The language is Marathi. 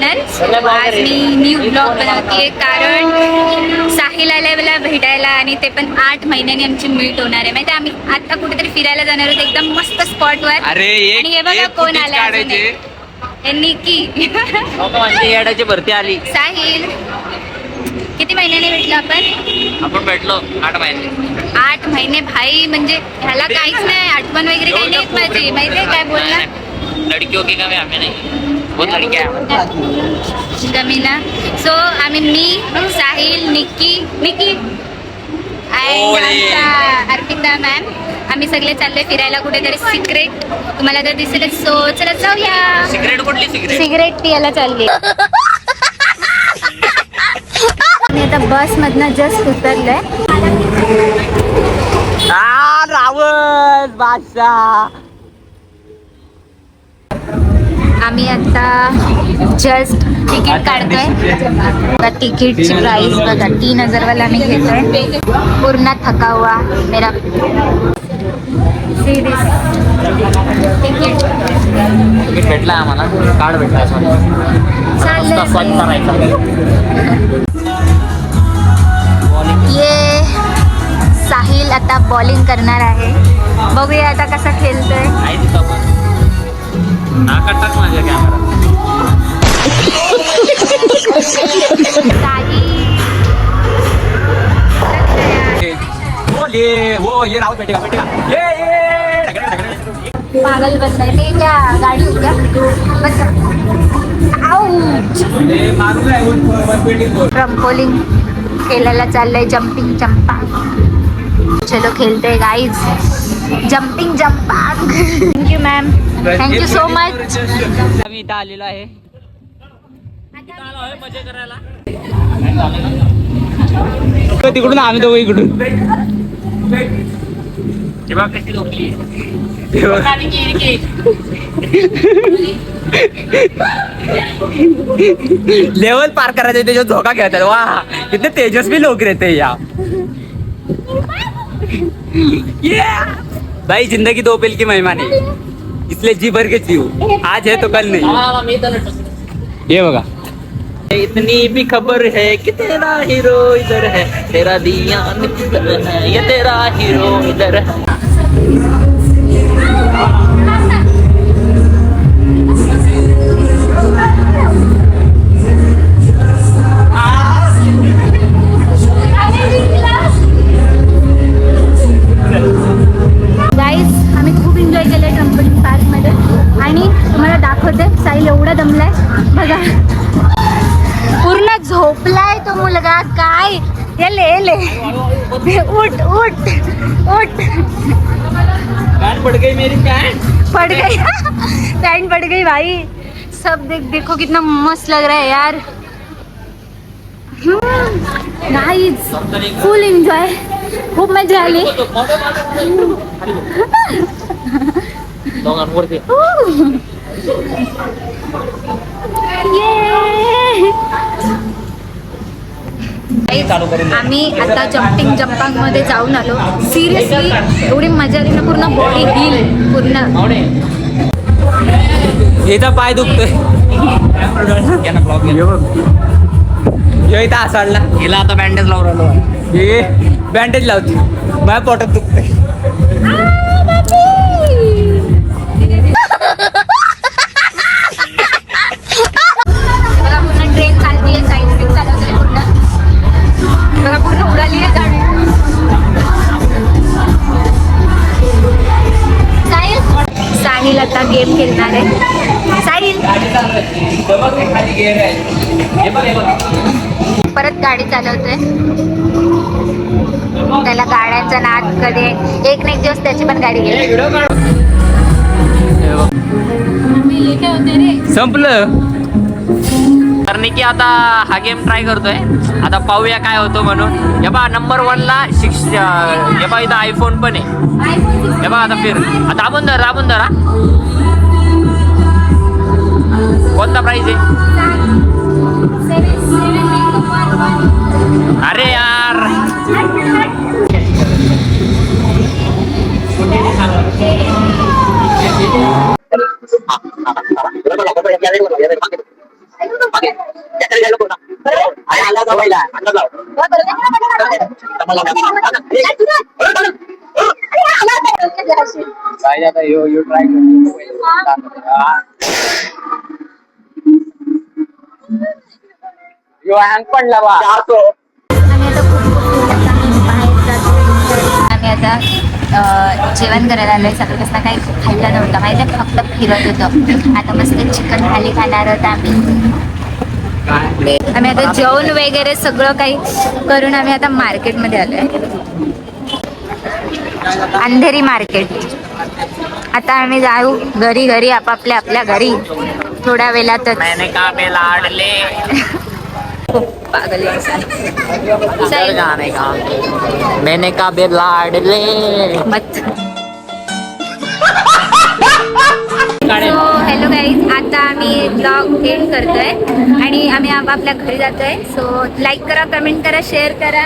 चॅनल. आज मी न्यू ब्लॉग बनवते कारण साहिल आलाय मला भेटायला आणि ते पण 8 महिन्यांनी आमची मीट होणार आहे. माहिती आम्ही आता कुठेतरी फिरायला जाणार आहोत एकदम मस्त स्पॉटवर. अरे आणि हे बघा कोण आला निकी येडाची भरती आली. साहिल किती महिन्याने भेटलो आपण भेटलो 8 महिने. 8 महिने भाई. म्हणजे ह्याला काहीच नाही आठवण वगैरे काही नाही माझी. माहितीये काय बोलला लडकियों की कमी हमें नहीं, बहुत लड़कियां हैं जमीना. सो आम्ही मी साहिल निकी अर्पिता मॅम आम्ही सगळे चाललोय फिरायला कुठेतरी सिक्रेट. तुम्हाला जर दिसेल सो चला जाऊया. सिगरेट कुठली सिगरेट पियाला चालली. मी आता बस मधनं जस्ट उतरलोय. रावण बादशाह. आम्ही आता जस्ट तिकीट काढतोय. तिकीटची प्राइस बघा 3000 वाला आम्ही घेतोय. पूर्ण थका हुआ मेरा तिकीट भेटला आम्हाला. कार्ड भेटला. ये साहिल आता बॉलिंग करणार आहे. बघूया आता कसा खेळतोय. टाक माझ्या कॅमेरा. वो ये राहुल बैठेगा पागल बनलाय ते. त्या गाडी होत्या बस. ट्रम्पोलिंग खेळायला चाललंय. जम्पिंग जंपांग. चलो खेळते गाईज. जम्पिंग जंपांग. Thank you ma'am. Thank you so. Much इथं आलेलो आहे मजा करायला. तिकडून आम्ही दोघं इकडून. लेवल पार करायचं त्याच्यात धोका घेतात. वा कितने तेजस्वी लोग रहते या. भाई जिंदगी 2 पल की मेहमान है, इसलिए जी भर के जियो. आज है तो कल नहीं. ये बघा. इतनी भी खबर है कि तेरा हीरो इधर है, तेरा दिया किधर है, ये तेरा हीरो इधर है. गाईज आम्ही खूप एन्जॉय केलं ट्रम्पोलिन पार्कमध्ये. आणि तुम्हाला दाखवते साहिल एवढा दमलाय बघा. पूर्ण झोपलाय तो मुलगा. काय ये ले उठ उठ उठ. पैंट पड़ गई मेरी. पड़ गई पैंट पड़ गई भाई. सब देखो कितना मस्त लग रहा है यार. गाइस फुल एंजॉय. खूप मजा आली. आम्ही आता जम्पिंग जंपांग मध्ये जाऊन आलो. सिरियसली एवढी मजा आली ना. पूर्ण बॉडी हिल पूर्ण. याचा पाय दुखतोय. इथं आसाडला गेला. आता बँडेज लावून राहिलो. हे बँडेज लावते. माझ्या पोटात दुखतंय. पूर्ण ट्रेन चालती आहे. साईड ट्रेन चालवतोय पूर्ण. बघा पूर्ण उडाली आहे गाडी. साहिल आता गेम खेळणार आहे. साहिल परत गाडी चालवतोय. त्याला गाड्यांचा नाद कधी एक ना एक दिवस त्याची पण गाडी गेली. संपलं. कारण की आता हा गेम ट्राय करतोय. आता पाहूया काय होतो म्हणून. हे बघा नंबर 1 ला हे बघा इथं आयफोन पण आहे. हे बघा आता फिर. आता दाबून धरा. कोणता प्राइस आहे. अरे यार काय आता यो ट्राय यो हँग पडला बा आम्ही आता खूप बाहेर जातो. आम्ही आता जेवण करायला आलोय. सकाळपासून काही खाल्लं नव्हतं माहिती आहे, फक्त फिरत होतो. आता मस्त चिकन थाली खाणार आहोत आम्ही आता जेवण वगैरे सगळं काही करून आम्ही आता मार्केटमध्ये आलोय. अंधेरी मार्केट. आता आम्ही जाऊ घरी आपापल्या आपल्या घरी थोड्या वेळातच. मैंने कहा पे लाडले खूप पागल गाने का मैंने कहा बे लाडले मत. हॅलो गाईज, आता आम्ही ब्लॉग एंड करतोय आणि आम्ही आपापल्या घरी जातोय. सो लाईक करा, कमेंट करा, शेअर करा.